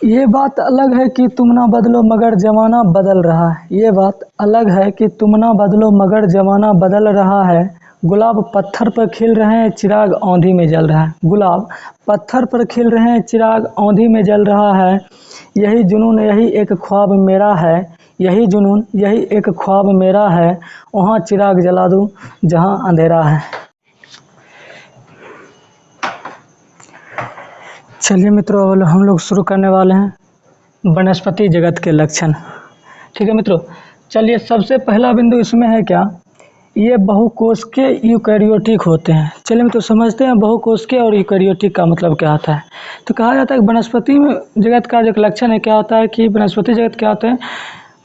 ये बात अलग है कि तुम ना बदलो मगर ज़माना बदल रहा है। ये बात अलग है कि तुम ना बदलो मगर ज़माना बदल रहा है। गुलाब पत्थर पर खिल रहे हैं, चिराग आंधी में जल रहा है। गुलाब पत्थर पर खिल रहे हैं, चिराग आंधी में जल रहा है। यही जुनून यही एक ख्वाब मेरा है। यही जुनून यही एक ख्वाब मेरा है। वहाँ चिराग जला दूँ जहाँ अंधेरा है। चलिए मित्रों, अब हम लोग शुरू करने वाले हैं वनस्पति जगत के लक्षण। ठीक है मित्रों, चलिए सबसे पहला बिंदु इसमें है क्या, ये बहुकोशिकीय यूकैरियोटिक होते हैं। चलिए मित्रों समझते हैं बहुकोशिकीय और यूकैरियोटिक का मतलब क्या होता है। तो कहा जाता है कि वनस्पति जगत का जो लक्षण है क्या होता है कि वनस्पति जगत क्या होता है,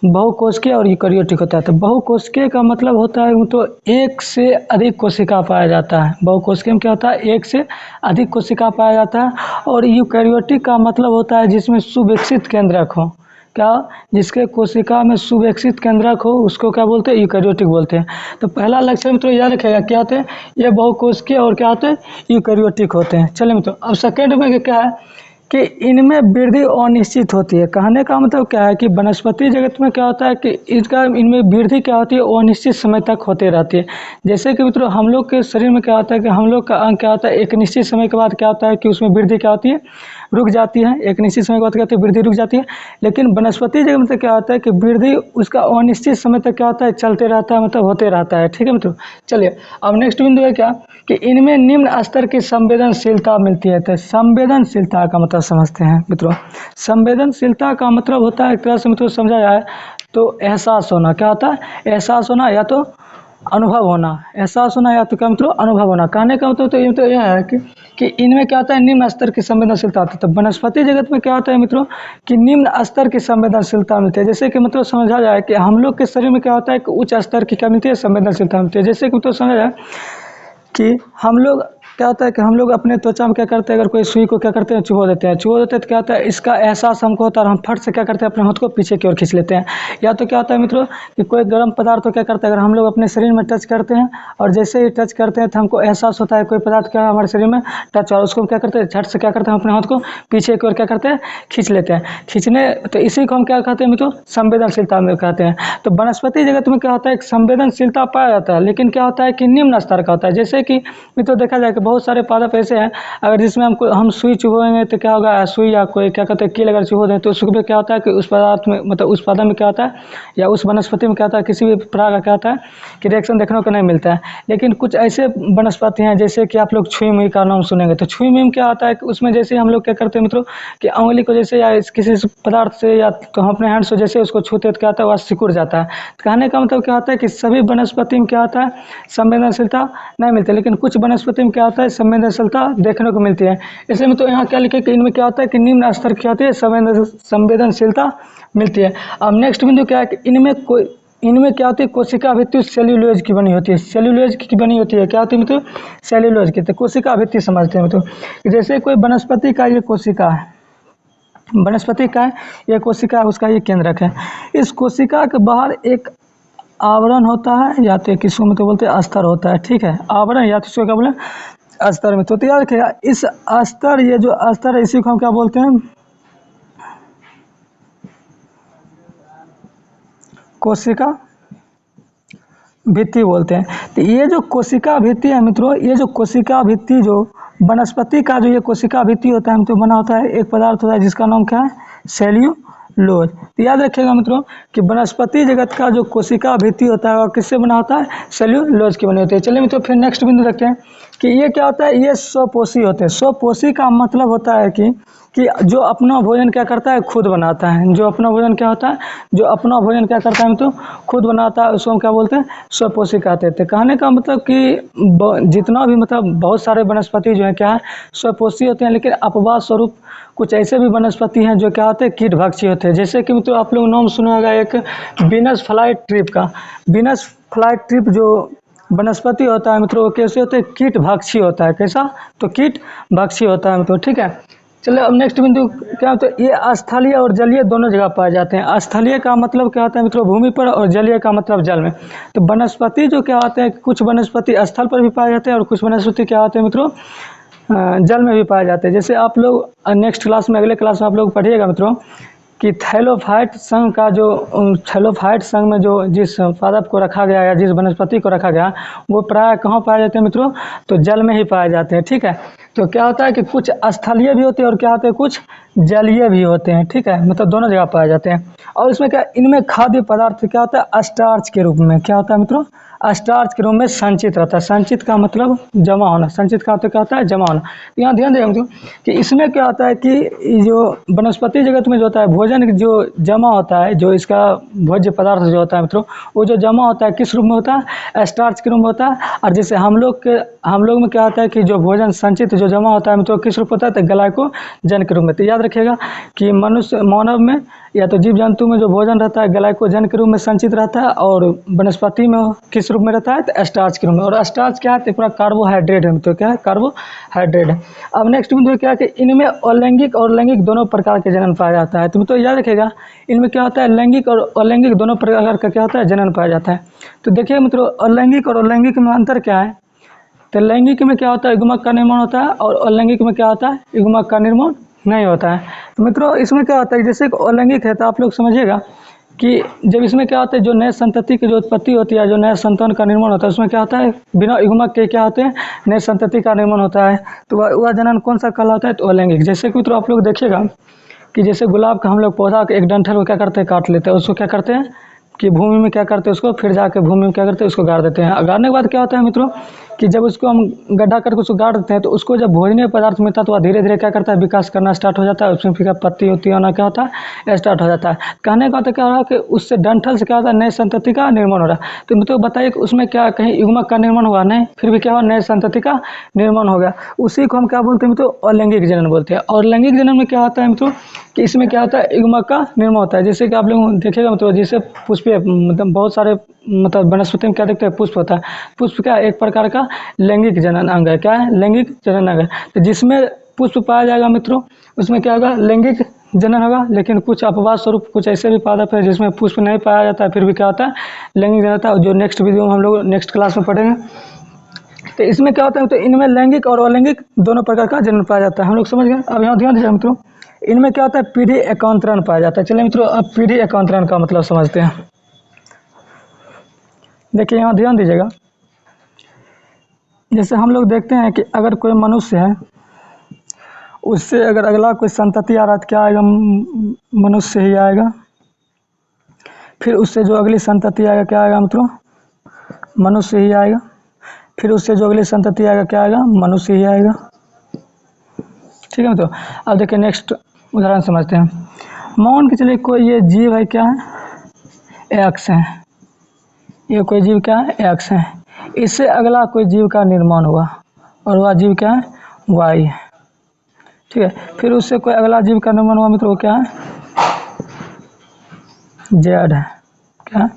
बहुकोशिकीय और यूकैरियोटिक होता है। तो बहुकोशिकीय का मतलब होता है तो एक से अधिक कोशिका पाया जाता है। बहुकोशिकीय में क्या होता है, एक से अधिक कोशिका पाया जाता है। और यूकैरियोटिक का मतलब होता है जिसमें सुविकसित केंद्रक हो। क्या, जिसके कोशिका में सुविकसित केंद्रक हो उसको क्या बोलते हैं, यूकैरियोटिक बोलते हैं। तो पहला लक्षण मित्रों याद रखिएगा क्या होते हैं, ये बहुकोशिकीय और क्या होते हैं, यूकैरियोटिक होते हैं। चलिए मित्रों, अब सेकेंड में क्या है कि इनमें वृद्धि अनिश्चित होती है। कहने का मतलब क्या है कि वनस्पति जगत में क्या होता है कि इसका इनमें वृद्धि क्या होती है, अनिश्चित समय तक होते रहती है। जैसे कि मित्रों हम लोग के शरीर में क्या होता है कि हम लोग का अंग क्या होता है, एक निश्चित समय के बाद क्या होता है कि उसमें वृद्धि क्या होती है, रुक जाती है। एक निश्चित समय के बाद क्या होती है, वृद्धि रुक जाती है। लेकिन वनस्पति जगत में क्या होता है कि वृद्धि उसका अनिश्चित समय तक क्या होता है, चलते रहता है, मतलब होते रहता है। ठीक है मित्रों, चलिए अब नेक्स्ट बिंदु है क्या कि इनमें निम्न स्तर की संवेदनशीलता मिलती है। तो संवेदनशीलता का मतलब समझते हैं मित्रों। संवेदनशीलता का मतलब होता है एक तरह से मित्रों समझा जाए तो एहसास होना। क्या होता है, एहसास होना या तो अनुभव होना। एहसास होना या तो क्या मित्रों, अनुभव होना। कहने का मतलब तो ये तो यह है कि इनमें क्या होता है, निम्न स्तर की संवेदनशीलता होती है। तो वनस्पति जगत में क्या होता है मित्रों कि निम्न स्तर की संवेदनशीलता मिलती है। जैसे कि मतलब समझा जाए कि हम लोग के शरीर में क्या होता है कि उच्च स्तर की क्या मिलती है, संवेदनशीलता मिलती है। जैसे कि मतलब समझा जाए कि हम लोग क्या होता है कि हम लोग अपने त्वचा में क्या करते हैं, अगर कोई सुई को क्या करते हैं, चुभो देते हैं। चुभो देते हैं तो क्या होता है, इसका एहसास हमको होता है और हम फट से क्या करते हैं, अपने हाथ को पीछे की ओर खींच लेते हैं। या तो क्या होता है मित्रों कि कोई गर्म पदार्थ को क्या करता है, अगर हम लोग अपने शरीर में टच करते हैं और जैसे ही टच करते हैं तो हमको एहसास होता है कोई पदार्थ क्या हमारे शरीर में टच, और उसको क्या करते हैं, झट से क्या करते हैं, अपने हाथ को पीछे की ओर क्या करते हैं, खींच लेते हैं। खींचने तो इसी को हम क्या कहते हैं मित्रों, संवेदनशीलता में कहते हैं। तो वनस्पति जगत में क्या होता है, संवेदनशीलता पाया जाता है, लेकिन क्या होता है कि निम्न स्तर का होता है। जैसे कि मित्रों देखा जाए कि बहुत सारे पादप ऐसे हैं अगर जिसमें हम सुई चुभोएंगे तो क्या होगा, सुई या कोई क्या कहते हैं कील अगर चुभो दें तो उसमें क्या होता है कि उस पदार्थ में मतलब उस पौधा में क्या होता है या उस वनस्पति में क्या होता है, किसी भी प्रकार का क्या होता है कि रिएक्शन देखने को नहीं मिलता है। लेकिन कुछ ऐसे वनस्पति हैं जैसे कि आप लोग छुई मुई का नाम सुनेंगे। तो छुई मुई में क्या होता है कि उसमें जैसे हम लोग क्या करते हैं मित्रों कि उंगली को जैसे या किसी पदार्थ से या तो हम अपने हैंड से जैसे उसको छूते तो क्या होता है, वह सिकुड़ जाता है। कहने का मतलब क्या होता है कि सभी वनस्पति में क्या होता है, संवेदनशीलता नहीं मिलती, लेकिन कुछ वनस्पति में क्या होता है, संवेदनशीलता देखने को मिलती है। इसलिए में तो यहाँ क्या लिखे कि इनमें क्या होता है कि निम्न स्तर की होती है, संवेदनशीलता मिलती है। अब नेक्स्ट बिंदु क्या है कि इनमें क्या होती है, कोशिका भित्ति सेल्यूलोज की बनी होती है। सेल्यूलोज की बनी होती है, क्या होती है मतलब सेल्यूलोज की। तो कोशिका भित्ति समझते हैं मतलब जैसे कोई वनस्पति का ये कोशिका है, वनस्पति का है ये कोशिका है, उसका ये केंद्रक है। इस कोशिका के बाहर एक आवरण होता है या तो किसको में तो बोलते हैं अस्तर होता है। ठीक है, आवरण या तो इसको क्या बोले, अस्तर में। तो याद रखिएगा इस अस्तर, ये जो अस्तर है इसी को हम क्या बोलते हैं, कोशिका भित्ति बोलते हैं। तो ये जो कोशिका भित्ति है मित्रों, ये जो कोशिका भित्ति जो वनस्पति का जो ये कोशिका भित्ति होता है तो बना होता है एक पदार्थ होता है जिसका नाम क्या है, सेल्यूलोज। तो याद रखिएगा मित्रों कि वनस्पति जगत का जो कोशिका भित्ति होता है वह किससे बना होता है, सेल्यूलोज की बनी होती है। चलिए मित्रों फिर नेक्स्ट बिंदु देखते हैं कि ये क्या होता है, ये स्वपोषी होते हैं। स्वपोषी का मतलब होता है कि जो अपना भोजन क्या करता है, खुद बनाता है। जो अपना भोजन क्या होता है, जो अपना भोजन क्या करता है तो खुद बनाता है, उसको हम क्या बोलते हैं, स्वपोषी कहते हैं। कहने का मतलब कि जितना भी मतलब बहुत सारे वनस्पति जो है क्या है, स्वपोषी होते हैं, लेकिन अपवाद स्वरूप कुछ ऐसे भी वनस्पति हैं जो क्या होते हैं, कीटभक्षी होते हैं। जैसे कि मतलब आप लोग नाम सुना होगा एक वीनस फ्लाई ट्रिप का। वीनस फ्लाई ट्रिप जो वनस्पति होता है मित्रों, कैसे होते हैं, कीटभक्षी होता है। कैसा, तो कीटभक्षी होता है मित्रों। ठीक है, चलो अब नेक्स्ट बिंदु क्या होता है, ये स्थलीय और जलीय दोनों जगह पाए जाते हैं। स्थलीय का मतलब क्या होता है मित्रों, भूमि पर, और जलीय का मतलब जल में। तो वनस्पति जो क्या होते हैं, कुछ वनस्पति स्थल पर भी पाए जाते हैं और कुछ वनस्पति क्या होते हैं मित्रों, जल में भी पाए जाते हैं। जैसे आप लोग नेक्स्ट क्लास में, अगले क्लास में आप लोग पढ़िएगा मित्रों कि थैलोफाइट संघ का जो थैलोफाइट संघ में जो जिस पादप को रखा गया या जिस वनस्पति को रखा गया, वो प्राय कहाँ पाए जाते हैं मित्रों, तो जल में ही पाए जाते हैं। ठीक है, तो क्या होता है कि कुछ स्थलीय भी होते हैं और क्या होते हैं, कुछ जलीय भी होते हैं। ठीक है, मतलब दोनों जगह पाए जाते हैं। और इसमें क्या, इनमें खाद्य पदार्थ क्या होता है, स्टार्च के रूप में क्या होता है मित्रों, स्टार्च के रूप में संचित रहता है। संचित का मतलब जमा होना, संचित का क्या होता है, जमा होना। तो यहाँ ध्यान देगा मित्रों कि इसमें क्या होता है कि जो वनस्पति जगत में जो होता है भोजन जो जमा होता है, जो इसका भोज्य पदार्थ जो होता है मित्रों, वो जो जमा होता है किस रूप में होता है, स्टार्च के रूप में होता है। और जैसे हम लोग में क्या होता है कि जो भोजन संचित जो जमा होता है मित्रों किस रूप होता है, तो ग्लाइकोजन के रूप में। तो याद रखिएगा कि मनुष्य, मानव में या तो जीव जंतु में जो भोजन रहता है ग्लाइकोजन के रूप में संचित रहता है, और वनस्पति में किस रूप में रहता है, तो स्टार्च के रूप में। और स्टार्च क्या है, तो पूरा कार्बोहाइड्रेट है। तो क्या है, कार्बोहाइड्रेट है। अब नेक्स्ट बिंदु क्या है कि इनमें अलैंगिक और लैंगिक दोनों प्रकार के जनन पाया जाता है। तो याद रखिएगा इनमें क्या होता है, लैंगिक और अलैंगिक दोनों प्रकार का क्या होता है, जनन पाया जाता है। तो देखिए मित्रों, अलैंगिक और अलैंगिक में अंतर क्या है। तो लैंगिक में क्या होता है, युग्मक का निर्माण होता है, और अलैंगिक में क्या होता है, युग्मक का निर्माण नहीं होता है। तो मित्रों इसमें क्या होता है, जैसे अलैंगिक है तो आप लोग समझिएगा कि जब इसमें क्या होता है, जो नए संतति की जो उत्पत्ति होती है, जो नए संतान का निर्माण होता है, उसमें क्या होता है, बिना युग्मक के क्या होते हैं, नए संतति का निर्माण होता है। तो वह जनन कौन सा कहलाता है, तो अलैंगिक। जैसे कि मित्रों आप लोग देखिएगा कि जैसे गुलाब का हम लोग पौधा के एक डंठल को क्या करते हैं, काट लेते हैं, उसको क्या करते हैं कि भूमि में क्या करते हैं, उसको फिर जाके भूमि में क्या करते हैं, उसको गाड़ देते हैं। गाड़ने के बाद क्या होता है मित्रों कि जब उसको हम गड्ढा करके उसको गाड़ देते हैं, तो उसको जब भोजनीय पदार्थ मिलता है तो वह धीरे धीरे क्या करता है, विकास करना स्टार्ट हो जाता है। उसमें फिर पत्ती होती है ना, क्या होता है, स्टार्ट हो जाता है। कहने का तो क्या हो रहा है कि उससे डंठल से क्या होता है, नए संतति का निर्माण हो रहा है। तो मित्रों बताइए कि उसमें क्या कहीं युग्मक का निर्माण हुआ, नहीं, फिर भी क्या हुआ, नए संतति का निर्माण हो गया। उसी को हम क्या बोलते हैं मित्रों, अलैंगिक जनन बोलते हैं। और लैंगिक जनन में क्या होता है मित्रों कि इसमें क्या होता है, युग्मक का निर्माण होता है। जैसे कि आप लोग देखिएगा मित्रों, जैसे पुष्प मतलब बहुत सारे मतलब वनस्पति में क्या देखते हैं, पुष्प होता है। पुष्प क्या एक प्रकार का लैंगिक जनन अंग है। क्या है, लैंगिक जनन अंग है। तो जिसमें पुष्प पाया जाएगा मित्रों, उसमें क्या होगा, लैंगिक जनन होगा। लेकिन कुछ अपवाद स्वरूप कुछ ऐसे भी पादप है जिसमें पुष्प नहीं पाया जाता है, फिर भी क्या होता है, लैंगिक जनन होता है, जो नेक्स्ट वीडियो में हम लोग नेक्स्ट क्लास में पढ़ेंगे। तो इसमें क्या होता है, तो इनमें लैंगिक और अलैंगिक दोनों प्रकार का जनन पाया जाता है। हम लोग समझ गए। अब यहाँ ध्यान दीजिए मित्रों, इनमें क्या होता है, पीढ़ी एकांतरण पाया जाता है। चलिए मित्रों अब पीढ़ी एकांतरण का मतलब समझते हैं। देखिए यहाँ ध्यान दीजिएगा, जैसे हम लोग देखते हैं कि अगर कोई मनुष्य है, उससे अगर अगला कोई संतति आ रहा है तो क्या आएगा, मनुष्य ही आएगा। फिर उससे जो अगली संतति आएगा क्या आएगा मित्रों, मनुष्य ही आएगा। फिर उससे जो अगली संतति आएगा क्या आएगा, मनुष्य ही आएगा। ठीक है मित्रों, अब देखिए नेक्स्ट उदाहरण समझते हैं। मान के चलिए कोई ये जीव है, क्या है, एक्स है। ये कोई जीव क्या है, एक्स है। इससे अगला कोई जीव का निर्माण हुआ और वह जीव क्या है, वाई है। ठीक है, फिर उससे कोई अगला जीव का निर्माण हुआ मित्रों, क्या है, जेड है। क्या,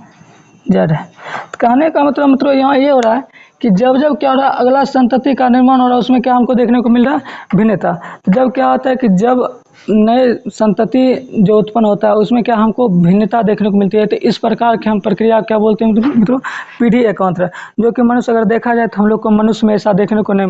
जेड है। तो कहने का मतलब मित्रों यहाँ ये हो रहा है कि जब जब क्या हो रहा है, अगला संतति का निर्माण हो रहा है, उसमें क्या हमको देखने को मिल रहा है, भिन्नता। जब क्या होता है कि जब नए संतति जो उत्पन्न होता है उसमें क्या हमको भिन्नता देखने को मिलती है। तो इस प्रकार की हम प्रक्रिया क्या बोलते हैं मित्रों, पीढ़ी एकांतर। जो कि मनुष्य अगर देखा जाए तो हम लोग को मनुष्य में ऐसा देखने को नहीं